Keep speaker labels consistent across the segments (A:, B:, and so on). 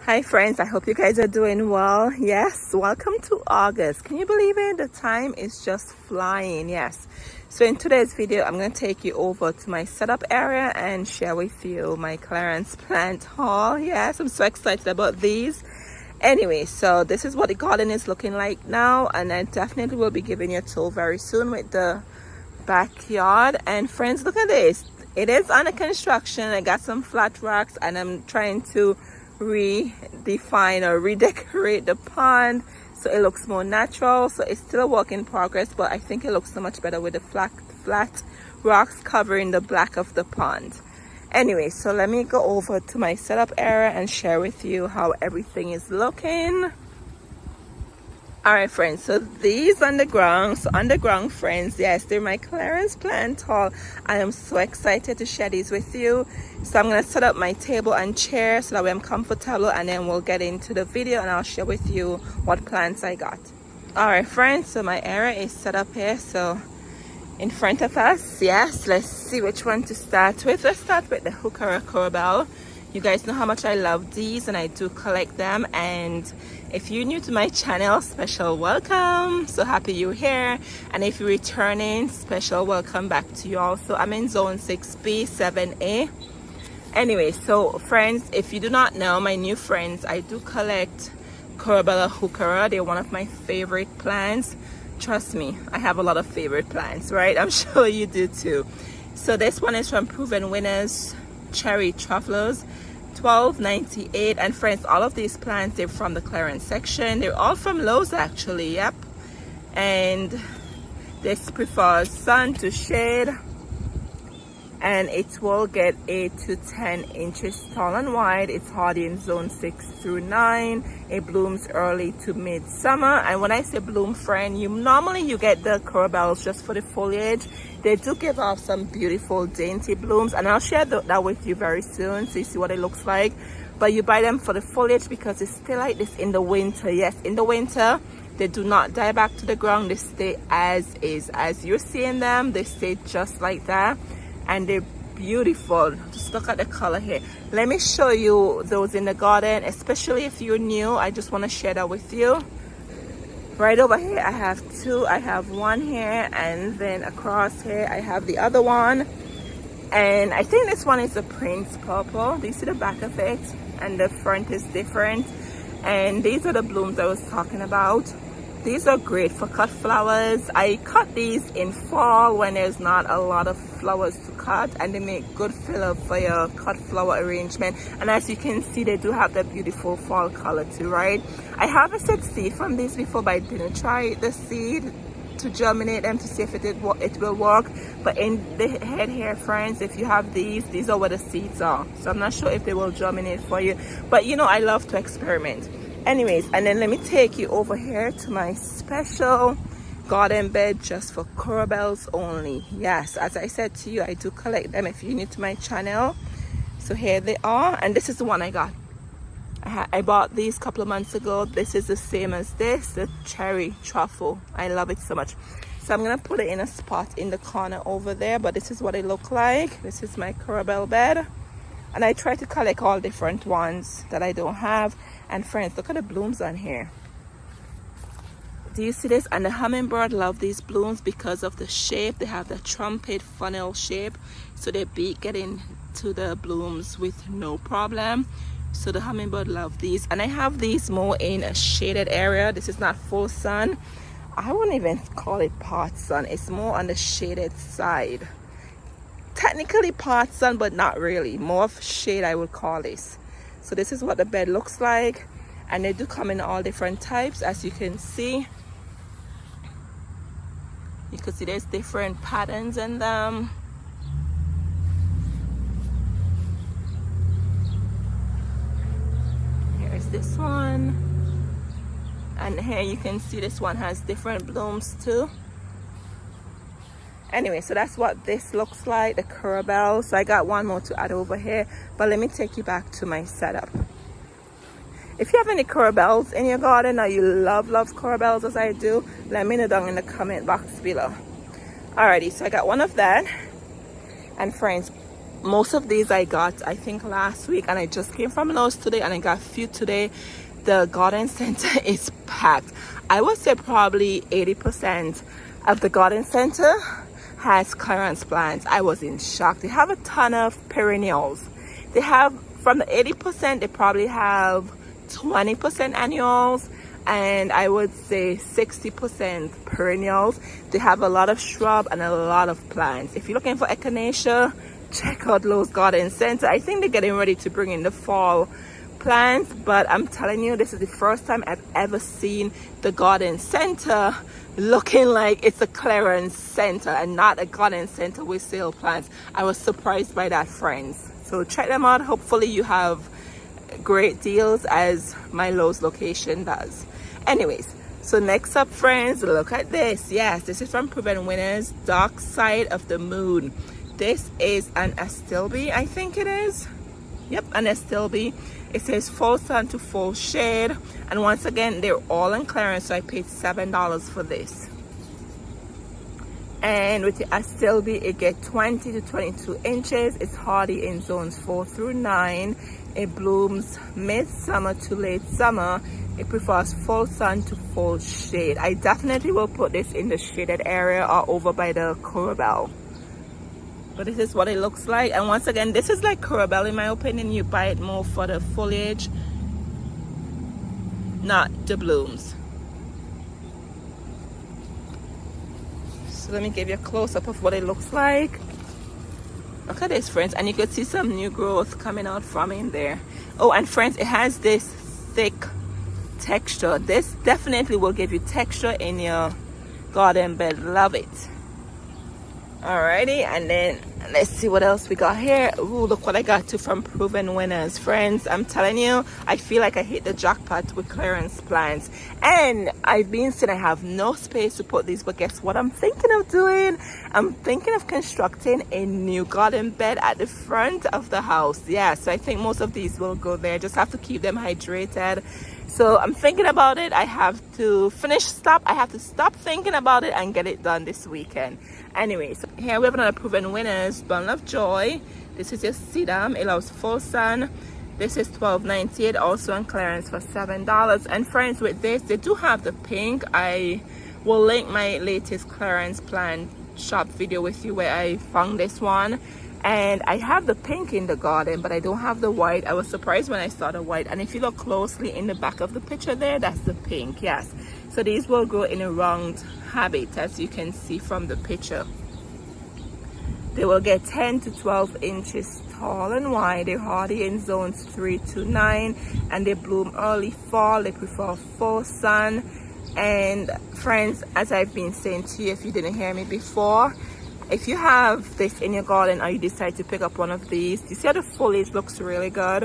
A: Hi friends, I hope you guys are doing well. Yes, welcome to August. Can you believe it? The time is just flying. Yes. So in today's video, I'm going to take you over to my setup area and share with you my clearance plant haul. Yes, I'm so excited about these. Anyway, so this is what the garden is looking like now, and I definitely will be giving you a tour very soon with the backyard. And friends, look at this. It is under construction. I got some flat rocks and I'm trying to redefine or redecorate the pond so it looks more natural. So it's still a work in progress, but I think it looks so much better with the flat rocks covering the black of the pond. Anyway, so let me go over to my setup area and share with you how everything is looking. All right friends, so these underground friends, yes, they're my clearance plant haul. I am so excited to share these with you. So I'm going to set up my table and chair so that way I'm comfortable, and then we'll get into the video and I'll share with you what plants I got. All right friends, so my area is set up here. So in front of us, yes, let's see which one to start with. Let's start with the heuchera corbel. You guys know how much I love these and I do collect them. And if you're new to my channel, special welcome. So happy you're here. And if you're returning, special welcome back to you all. So I'm in zone 6B, 7A. Anyway, so friends, if you do not know, my new friends, I do collect Corbella heuchera. They're one of my favorite plants. Trust me, I have a lot of favorite plants, right? I'm sure you do too. So this one is from Proven Winners Cherry Truffles, $12.98. And friends, all of these plants, they're from the clearance section. They're all from Lowe's actually, yep. And this prefers sun to shade, and it will get 8 to 10 inches tall and wide. It's hardy in zone 6 through 9. It blooms early to mid-summer. And when I say bloom, friend, normally you get the corbels just for the foliage. They do give off some beautiful dainty blooms, and I'll share that with you very soon so you see what it looks like. But you buy them for the foliage because it's still like this in the winter. Yes, in the winter they do not die back to the ground. They stay as is. As you're seeing them, they stay just like that. And they're beautiful. Just look at the color here. Let me show you those in the garden, especially if you're new. I just want to share that with you. Right over here I have two. I have one here, and then across here I have the other one. And I think this one is a Prince Purple. Do you see the back of it? And the front is different. And these are the blooms I was talking about. These are great for cut flowers. I cut these in fall when there's not a lot of flowers to cut, and they make good filler for your cut flower arrangement. And as you can see, they do have that beautiful fall color too, right? I harvested seed from these before, but I didn't try the seed to germinate them to see if it will work. But in the head here, friends, if you have these are where the seeds are. So I'm not sure if they will germinate for you, but you know, I love to experiment. Anyways, and then let me take you over here to my special garden bed just for corbels only. Yes, as I said to you, I do collect them if you're new to my channel. So here they are, and this is the one I got. I bought these a couple of months ago. This is the same as this, the cherry truffle. I love it so much. So I'm gonna put it in a spot in the corner over there, but this is what it look like. This is my corbel bed, and I try to collect all different ones that I don't have. And friends, look at the blooms on here. Do you see this? And the hummingbird love these blooms because of the shape. They have the trumpet funnel shape, so they be getting to the blooms with no problem. So the hummingbird love these. And I have these more in a shaded area. This is not full sun. I wouldn't even call it part sun. It's more on the shaded side. Technically part sun, but not really. More of shade, I would call this. So this is what the bed looks like, and they do come in all different types. As you can see, you can see there's different patterns in them. Here's this one, and here you can see this one has different blooms too. Anyway, so that's what this looks like, the corbel. So I got one more to add over here, but let me take you back to my setup. If you have any corbels in your garden, or you love corbels as I do, let me know down in the comment box below. Alrighty, so I got one of that. And friends, most of these I got I think last week, and I just came from Lowe's today and I got a few today. The garden center is packed. I would say probably 80% of the garden center has clearance plants. I was in shock. They have a ton of perennials. They have, from the 80%, they probably have 20% annuals, and I would say 60% perennials. They have a lot of shrub and a lot of plants. If you're looking for echinacea, check out Lowe's Garden Center. I think they're getting ready to bring in the fall plants, but I'm telling you, this is the first time I've ever seen the garden center looking like it's a clearance center and not a garden center with sale plants. I was surprised by that, friends. So check them out. Hopefully you have great deals as my Lowe's location does. Anyways, so next up, friends, look at this. Yes, this is from Brunnera's Dark Side of the Moon. This is an astilbe, I think it is. Yep, an astilbe. It says full sun to full shade, and once again they're all on clearance, so I paid $7 for this. And with the astilbe, it gets 20 to 22 inches. It's hardy in zones 4 through 9. It blooms mid-summer to late summer. It prefers full sun to full shade. I definitely will put this in the shaded area or over by the corbel. But this is what it looks like. And once again, this is like corbel in my opinion. You buy it more for the foliage, not the blooms. So let me give you a close-up of what it looks like. Look at this, friends, and you could see some new growth coming out from in there. Oh, and friends, it has this thick texture. This definitely will give you texture in your garden bed. Love it. Alrighty, and then let's see what else we got here. Ooh, look what I got to from Proven Winners, friends. I'm telling you, I feel like I hit the jackpot with clearance plants. And I've been saying I have no space to put these, but guess what I'm thinking of doing? I'm thinking of constructing a new garden bed at the front of the house. Yeah, so I think most of these will go there. Just have to keep them hydrated. So I'm thinking about it. I have to I have to stop thinking about it and get it done this weekend. Anyway, so here we have another Proven Winners Bundle of Joy. This is your Sedum. It allows full sun. This is $12.98, also on clearance for $7. And friends, with this, they do have the pink. I will link my latest clearance plant shop video with you where I found this one. And I have the pink in the garden, but I don't have the white. I was surprised when I saw the white. And if you look closely in the back of the picture there, that's the pink, yes. So these will grow in a round habit, as you can see from the picture. They will get 10 to 12 inches tall and wide. They're hardy in zones 3 to 9, and they bloom early fall. They prefer full sun. And friends, as I've been saying to you, if you didn't hear me before, if you have this in your garden or you decide to pick up one of these, you see how the foliage looks really good?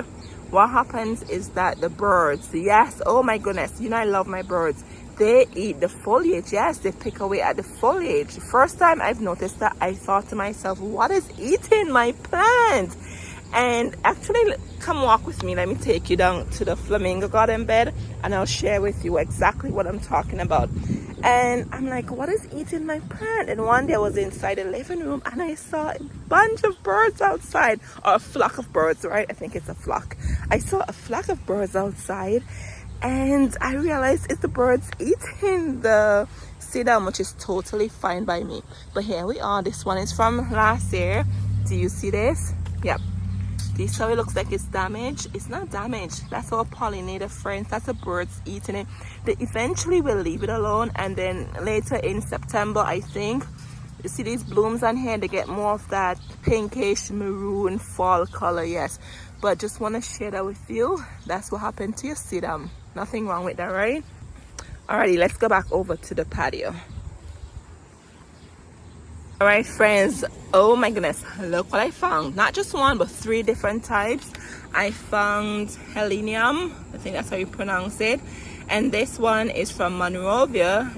A: What happens is that the birds, yes, oh my goodness, you know I love my birds. They eat the foliage. Yes, they pick away at the foliage. First time I've noticed that, I thought to myself, what is eating my plant? And actually, come walk with me. Let me take you down to the flamingo garden bed and I'll share with you exactly what I'm talking about. And I'm like, what is eating my plant? And one day I was inside the living room and I saw a bunch of birds outside, or a flock of birds, right? I think it's a flock. I saw a flock of birds outside, and I realized it's the birds eating the sedum, which is totally fine by me. But here we are. This one is from last year. Do you see this? Yep. This how it looks like it's damaged. It's not damaged. That's our pollinator friends. That's the birds eating it. They eventually will leave it alone, and then later in September, I think, you see these blooms on here, they get more of that pinkish maroon fall color. Yes, but just want to share that with you. That's what happened to your sedum. Nothing wrong with that, right? Alrighty, let's go back over to the patio. All right, friends, oh my goodness, look what I found. Not just one, but 3 different types. I found Helenium, I think that's how you pronounce it, and this one is from Monrovia.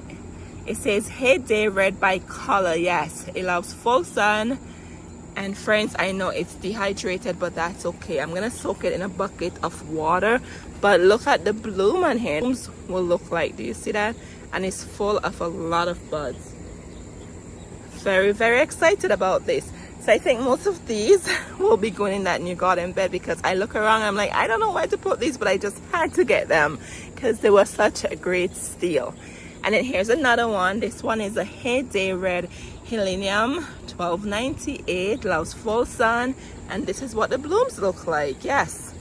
A: It says Hey Day Red by color. Yes, it loves full sun. And friends, I know it's dehydrated, but that's okay. I'm gonna soak it in a bucket of water. But look at the bloom on here. Blooms will look like, do you see that? And it's full of a lot of buds. Very, very excited about this. So I think most of these will be going in that new garden bed, because I look around, I'm like, I don't know where to put these, but I just had to get them because they were such a great steal. And then here's another one. This one is a Heyday Red Helenium, $12.98, loves full sun, and this is what the blooms look like. Yes.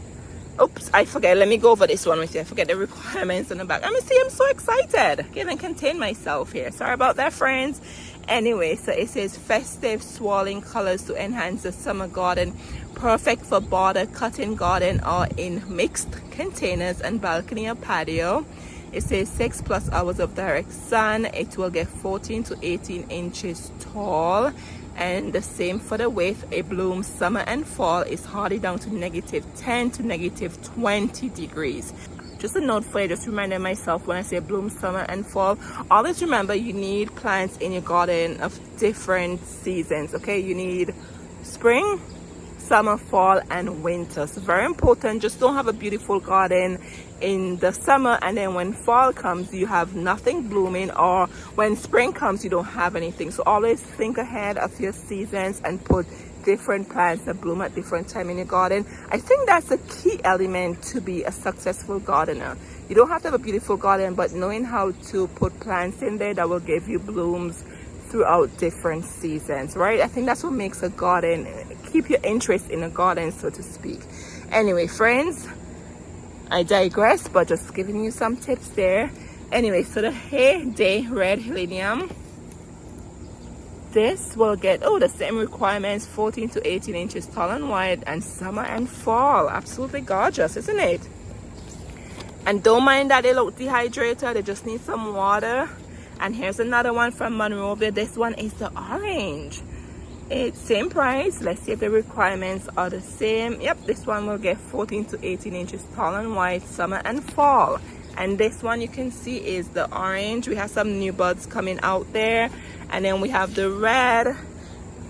A: Oops, I forget. Let me go over this one with you. I forget the requirements on the back. I'm so excited. I can't even contain myself here. Sorry about that, friends. Anyway, so it says festive swirling colors to enhance the summer garden, perfect for border cutting garden or in mixed containers and balcony or patio. It says 6+ hours of direct sun. It will get 14 to 18 inches tall, and the same for the width. It blooms summer and fall. Is hardy down to -10 to -20 degrees. Just a note for you, just reminding myself when I say bloom summer and fall, always remember you need plants in your garden of different seasons. Okay, you need spring, summer, fall, and winter. So very important. Just don't have a beautiful garden in the summer and then when fall comes you have nothing blooming, or when spring comes you don't have anything. So always think ahead of your seasons and put different plants that bloom at different time in your garden. I think that's a key element to be a successful gardener. You don't have to have a beautiful garden, but knowing how to put plants in there that will give you blooms throughout different seasons, right? I think that's what makes a garden, keep your interest in a garden, so to speak. Anyway, friends, I digress, but just giving you some tips there. Anyway, so the Heyday Red Helenium, this will get the same requirements, 14 to 18 inches tall and wide, and summer and fall. Absolutely gorgeous, isn't it? And don't mind that they look dehydrated, they just need some water. And here's another one from Monrovia. This one is the orange. It's same price. Let's see if the requirements are the same. Yep, this one will get 14 to 18 inches tall and wide, summer and fall. And this one you can see is the orange. We have some new buds coming out there, and then we have the red,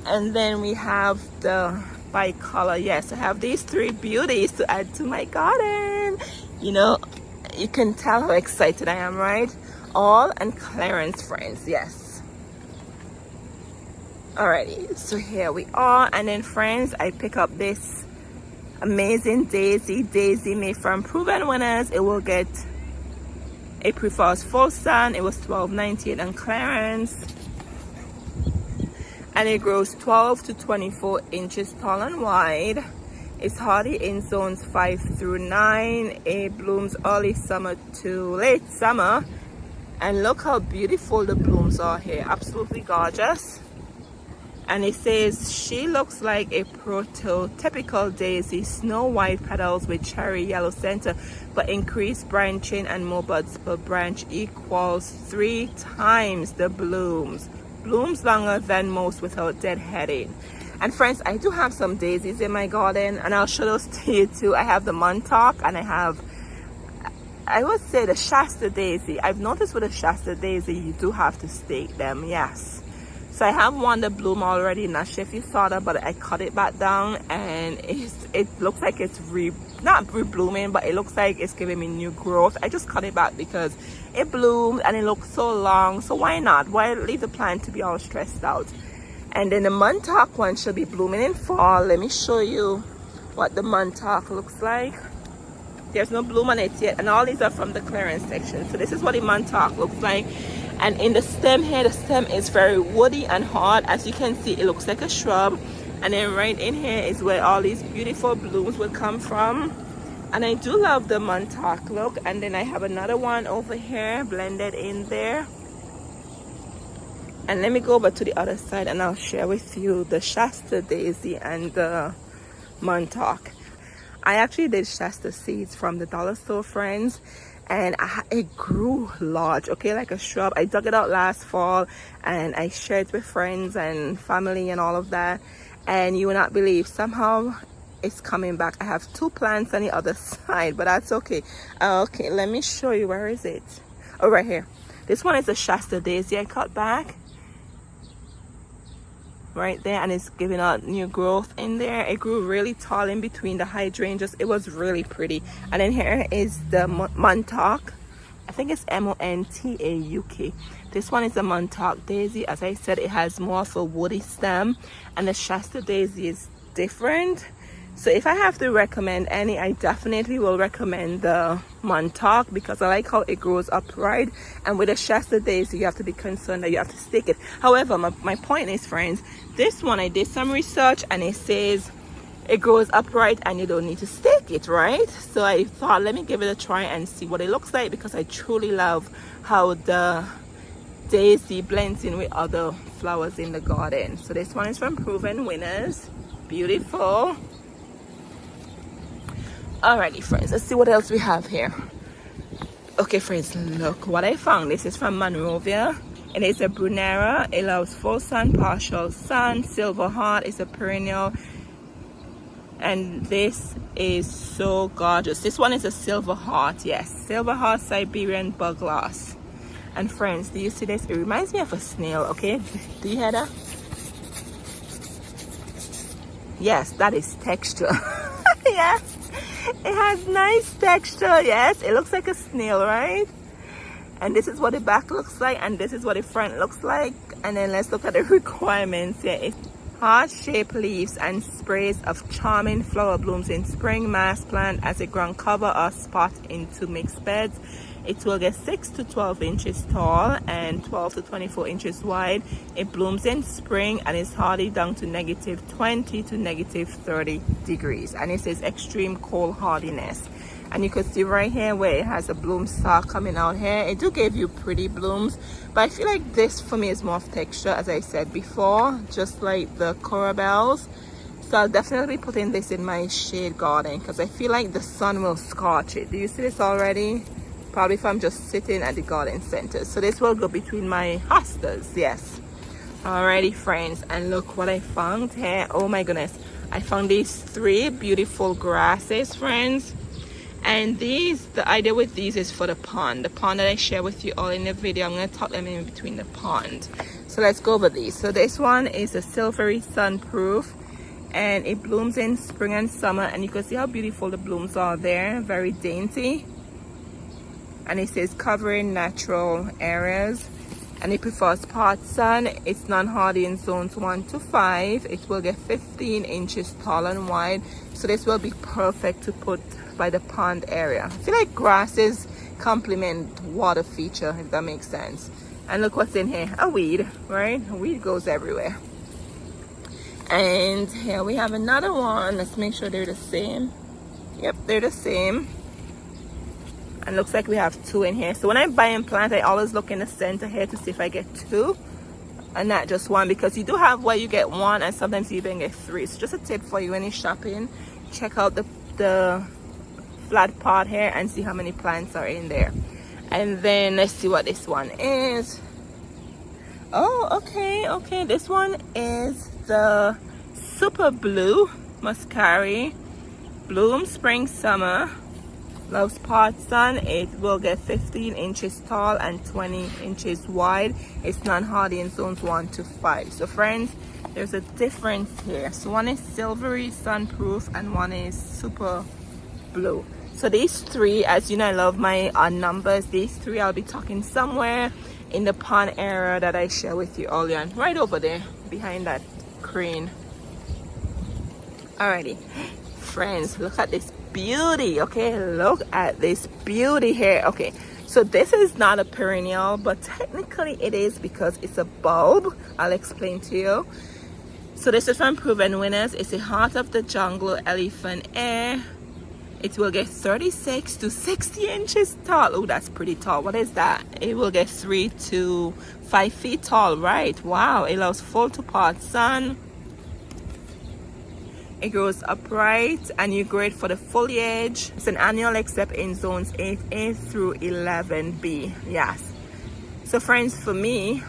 A: and then we have the bicolor. Yes, I have these three beauties to add to my garden. You know, you can tell how excited I am, right? All on clearance, friends. Yes. Alrighty, so here we are. And then, friends, I pick up this amazing daisy made from proven winners. It prefers full sun. It was $12.98 on clearance, and it grows 12 to 24 inches tall and wide. It's hardy in zones 5 through 9. It blooms early summer to late summer, and look how beautiful the blooms are here. Absolutely gorgeous. And it says she looks like a prototypical daisy, snow white petals with cherry yellow center, but increased branching and more buds per branch equals 3 times the blooms. Blooms longer than most without deadheading. And friends, I do have some daisies in my garden, and I'll show those to you too. I have the Montauk, and I would say the Shasta daisy. I've noticed with the Shasta daisy you do have to stake them. Yes. So I have one that bloomed already. Not sure if you saw that, but I cut it back down, and it looks like it's not re-blooming, but it looks like it's giving me new growth. I just cut it back because it bloomed and it looks so long. So why not? Why leave the plant to be all stressed out? And then the Montauk one should be blooming in fall. Let me show you what the Montauk looks like. There's no bloom on it yet, and all these are from the clearance section. So this is what the Montauk looks like. And in the stem here, the stem is very woody and hard. As you can see, it looks like a shrub. And then right in here is where all these beautiful blooms will come from. And I do love the Montauk look. And then I have another one over here blended in there. And let me go over to the other side and I'll share with you the Shasta daisy and the Montauk. I actually did Shasta seeds from the dollar store, friends. And it grew large, okay, like a shrub. I dug it out last fall and I shared it with friends and family and all of that. And you will not believe, somehow it's coming back. I have 2 plants on the other side, but that's okay. Okay, let me show you. Where is it? Oh, right here. This one is a Shasta daisy I cut back. Right there, and it's giving out new growth in there. It grew really tall in between the hydrangeas. It was really pretty. And then here is the Montauk. I think it's Montauk. This one is a Montauk daisy. As I said, it has more of a woody stem, and the Shasta daisy is different. So if I have to recommend any, I definitely will recommend the Montauk because I like how it grows upright. And with a Shasta daisy, you have to be concerned that you have to stick it. However, my point is, friends, this one I did some research and it says it grows upright and you don't need to stick it, right? So I thought, let me give it a try and see what it looks like, because I truly love how the daisy blends in with other flowers in the garden. So this one is from Proven Winners. Beautiful. Alrighty, friends, let's see what else we have here. Okay, friends, look what I found. This is from Monrovia, and it's a Brunnera. It loves full sun, partial sun. Silver heart is a perennial, and this is so gorgeous. This one is a silver heart. Yes, silver heart Siberian bug loss. And friends, do you see this? It reminds me of a snail. Okay, do you hear that? Yes, that is texture. Yes, it has nice texture. Yes, it looks like a snail, right? And this is what the back looks like, and this is what the front looks like. And then let's look at the requirements here. It's heart-shaped leaves and sprays of charming flower blooms in spring. Mass plant as a ground cover or spot into mixed beds. It will get 6 to 12 inches tall and 12 to 24 inches wide. It blooms in spring and is hardy down to negative 20 to negative 30 degrees. And it says extreme cold hardiness. And you can see right here where it has a bloom stalk coming out here. It do give you pretty blooms, but I feel like this for me is more of texture, as I said before, just like the corabels. So I'll definitely be putting this in my shade garden because I feel like the sun will scorch it. Do you see this already? Probably if I'm just sitting at the garden center. So this will go between my hostas. Yes. Alrighty, friends, and look what I found here. Oh my goodness, I found these 3 beautiful grasses, friends. And these, the idea with these is for the pond that I share with you all in the video. I'm going to tuck them in between the pond. So let's go over these. So this one is a silvery sunproof, and it blooms in spring and summer, and you can see how beautiful the blooms are there. Very dainty. And it says covering natural areas, and it prefers part sun. It's non-hardy in zones 1 to 5. It will get 15 inches tall and wide, so this will be perfect to put by the pond area. I feel like grasses complement water feature, if that makes sense. And look what's in here, a weed, right? A weed goes everywhere. And here we have another one. Let's make sure they're the same. Yep, they're the same. And looks like we have 2 in here. So when I buy and plant, I always look in the center here to see if I get 2 and not just 1, because you do have where you get 1 and sometimes you even get 3. So just a tip for you when you're shopping, check out the flat pot here and see how many plants are in there. And then let's see what this one is. Oh, okay, this one is the super blue muscari. Bloom spring summer, loves part sun. It will get 15 inches tall and 20 inches wide. It's non-hardy in zones 1 to 5. So friends, there's a difference here. So one is silvery sunproof and one is super blue. So these 3, as you know, I love my numbers. These 3 I'll be talking somewhere in the pond area that I share with you earlier on, right over there behind that crane. Alrighty, friends, look at this beauty. Okay, look at this beauty here. Okay, so this is not a perennial, but technically it is because it's a bulb. I'll explain to you. So this is from Proven Winners. It's a heart of the jungle elephant air. It will get 36 to 60 inches tall. Oh, that's pretty tall. What is that? It will get 3 to 5 feet tall, right? Wow, it loves full to part sun. It grows upright and you grow it for the foliage. It's an annual except in zones 8A through 11B. Yes. So friends, for me,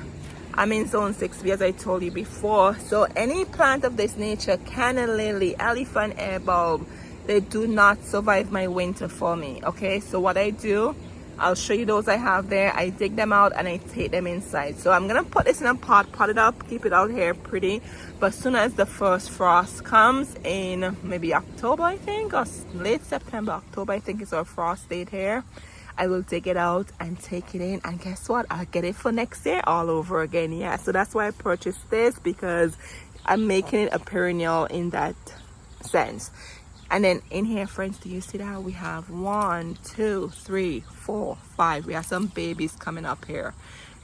A: I'm in zone 6B as I told you before. So any plant of this nature, canna lily, elephant air bulb, they do not survive my winter for me. Okay, so what I do, I'll show you those I have there. I dig them out and I take them inside. So I'm gonna put this in a pot, pot it up, keep it out here pretty. But as soon as the first frost comes in maybe October, I think, or late September, October, I think is our frost date here, I will dig it out and take it in, and guess what, I'll get it for next year all over again. Yeah, so that's why I purchased this, because I'm making it a perennial in that sense. And then in here, friends, do you see that we have 1, 2, 3, 4, 5, we have some babies coming up here.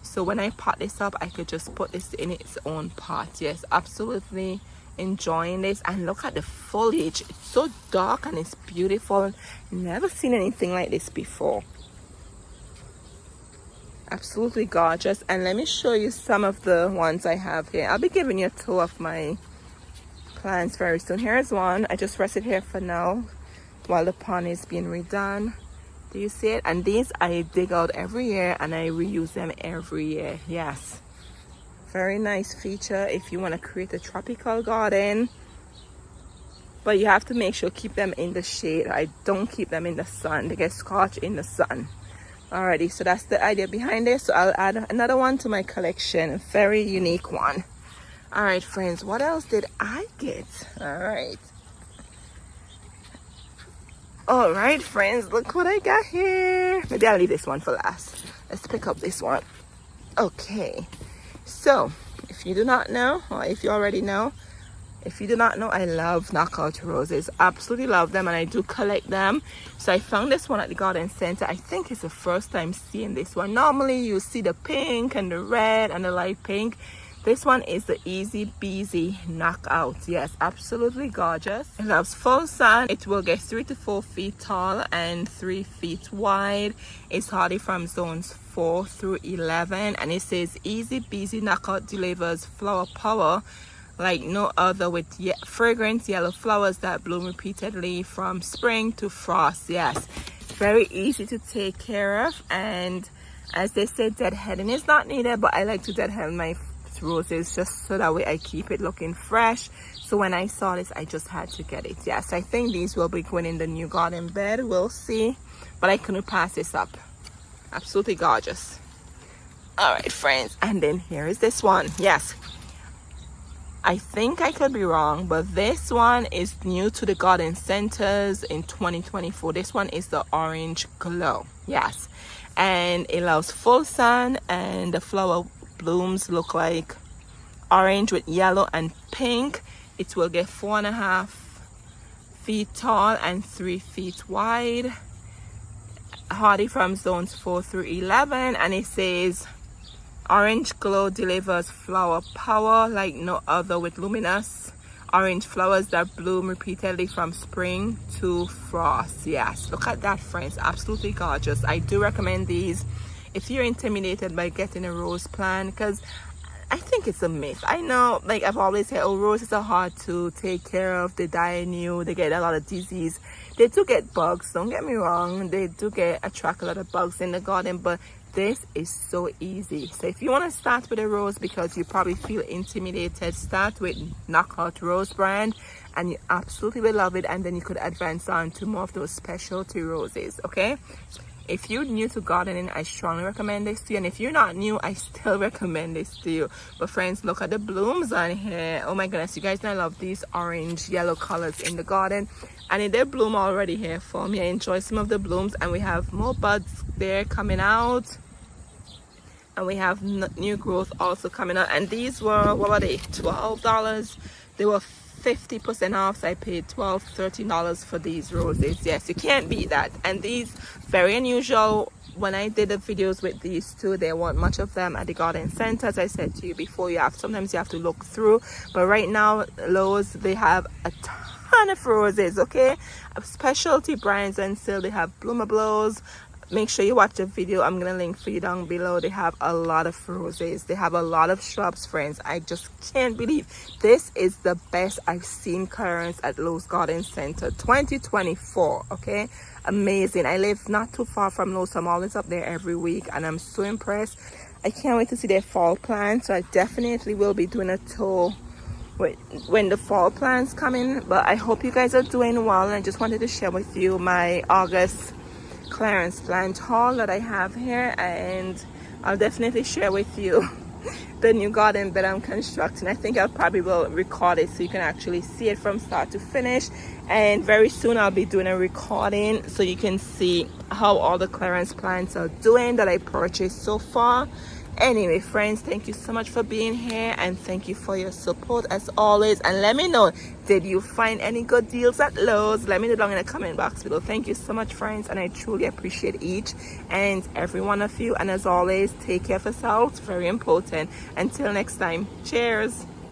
A: So when I pot this up, I could just put this in its own pot. Yes, absolutely enjoying this. And look at the foliage, it's so dark and it's beautiful. Never seen anything like this before. Absolutely gorgeous. And let me show you some of the ones I have here. I'll be giving you a tour of my plants very soon. Here's one. I just rest it here for now while the pond is being redone. Do you see it? And these I dig out every year and I reuse them every year. Yes, very nice feature if you want to create a tropical garden, but you have to make sure keep them in the shade. I don't keep them in the sun, they get scorched in the sun. Alrighty, so that's the idea behind it. So I'll add another one to my collection, a very unique one. All right, friends, what else did I get? All right, friends, look what I got here. Maybe I'll leave this one for last. Let's pick up this one. Okay, so if you do not know, or if you already know, if you do not know, I love knockout roses. Absolutely love them, and I do collect them. So I found this one at the garden center. I think it's the first time seeing this one. Normally you see the pink and the red and the light pink. This one is the Easy Beasy Knockout. Yes, absolutely gorgeous. It loves full sun. It will get 3 to 4 feet tall and 3 feet wide. It's hardy from zones 4 through 11. And it says Easy Beasy Knockout delivers flower power like no other, with fragrant yellow flowers that bloom repeatedly from spring to frost. Yes, very easy to take care of. And as they say, deadheading is not needed, but I like to deadhead my roses just so that way I keep it looking fresh. So when I saw this, I just had to get it. Yes, I think these will be going in the new garden bed. We'll see, but I couldn't pass this up. Absolutely gorgeous. All right, friends, and then here is this one. Yes, I think I could be wrong, but this one is new to the garden centers in 2024. This one is the Orange Glow. Yes, and it allows full sun, and the flower blooms look like orange with yellow and pink. It will get 4.5 feet tall and 3 feet wide. Hardy from zones 4 through 11, and it says Orange Glow delivers flower power like no other, with luminous orange flowers that bloom repeatedly from spring to frost. Yes, look at that, friends. Absolutely gorgeous. I do recommend these if you're intimidated by getting a rose plant, because I think it's a myth. I know, like I've always said, oh, roses are hard to take care of. They die new. They get a lot of disease. They do get bugs. Don't get me wrong. They do attract a lot of bugs in the garden, but this is so easy. So if you want to start with a rose because you probably feel intimidated, start with Knockout Rose brand, and you absolutely will love it. And then you could advance on to more of those specialty roses. Okay, if you're new to gardening, I strongly recommend this to you. And if you're not new, I still recommend this to you. But friends, look at the blooms on here. Oh my goodness, you guys know I love these orange yellow colors in the garden, and they bloom already here for me. I enjoy some of the blooms, and we have more buds there coming out, and we have new growth also coming out. And these were, what were they, $12? They were 50% off, so I paid $12, $13 for these roses. Yes, you can't beat that. And these, very unusual. When I did the videos with these two, there weren't much of them at the garden center. As I said to you before, sometimes you have to look through, but right now Lowe's, they have a ton of roses. Okay, specialty brands, and still they have bloomer blows. Make sure you watch the video. I'm gonna link for you down below. They have a lot of roses. They have a lot of shrubs, friends. I just can't believe this is the best I've seen clearance at Lowe's Garden Center 2024. Okay, amazing. I live not too far from Lowe's, so I'm always up there every week, and I'm so impressed. I can't wait to see their fall plants, so I definitely will be doing a tour when the fall plants come in. But I hope you guys are doing well, and I just wanted to share with you my August clearance plant haul that I have here, and I'll definitely share with you the new garden that I'm constructing. I think I'll probably will record it so you can actually see it from start to finish, and very soon I'll be doing a recording so you can see how all the clearance plants are doing that I purchased so far. Anyway, friends, thank you so much for being here, and thank you for your support as always. And let me know, did you find any good deals at Lowe's? Let me know down in the comment box below. Thank you so much, friends, and I truly appreciate each and every one of you. And as always, take care of yourselves, very important. Until next time, cheers.